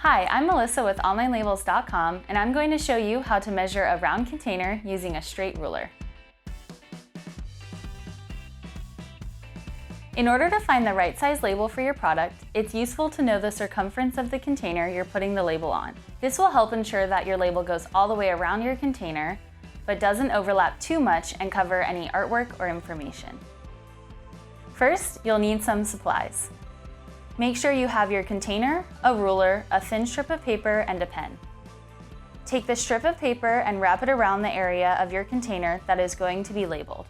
Hi, I'm Melissa with OnlineLabels.com, and I'm going to show you how to measure a round container using a straight ruler. In order to find the right size label for your product, it's useful to know the circumference of the container you're putting the label on. This will help ensure that your label goes all the way around your container, but doesn't overlap too much and cover any artwork or information. First, you'll need some supplies. Make sure you have your container, a ruler, a thin strip of paper, and a pen. Take the strip of paper and wrap it around the area of your container that is going to be labeled.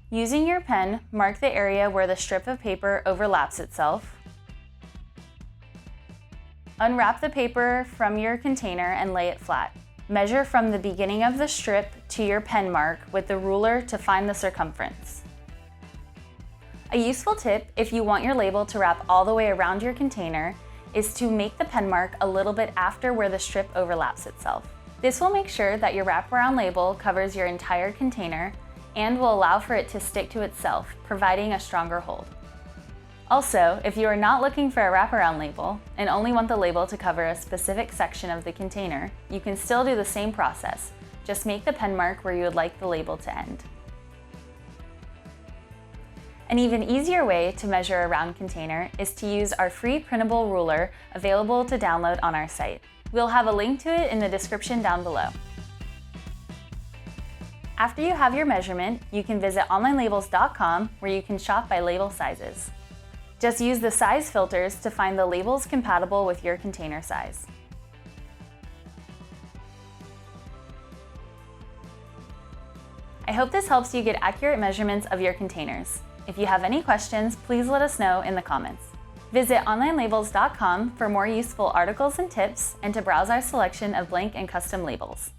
Using your pen, mark the area where the strip of paper overlaps itself. Unwrap the paper from your container and lay it flat. Measure from the beginning of the strip to your pen mark with the ruler to find the circumference. A useful tip, if you want your label to wrap all the way around your container, is to make the pen mark a little bit after where the strip overlaps itself. This will make sure that your wraparound label covers your entire container and will allow for it to stick to itself, providing a stronger hold. Also, if you are not looking for a wraparound label and only want the label to cover a specific section of the container, you can still do the same process. Just make the pen mark where you would like the label to end. An even easier way to measure a round container is to use our free printable ruler available to download on our site. We'll have a link to it in the description down below. After you have your measurement, you can visit OnlineLabels.com where you can shop by label sizes. Just use the size filters to find the labels compatible with your container size. I hope this helps you get accurate measurements of your containers. If you have any questions, please let us know in the comments. Visit OnlineLabels.com for more useful articles and tips and to browse our selection of blank and custom labels.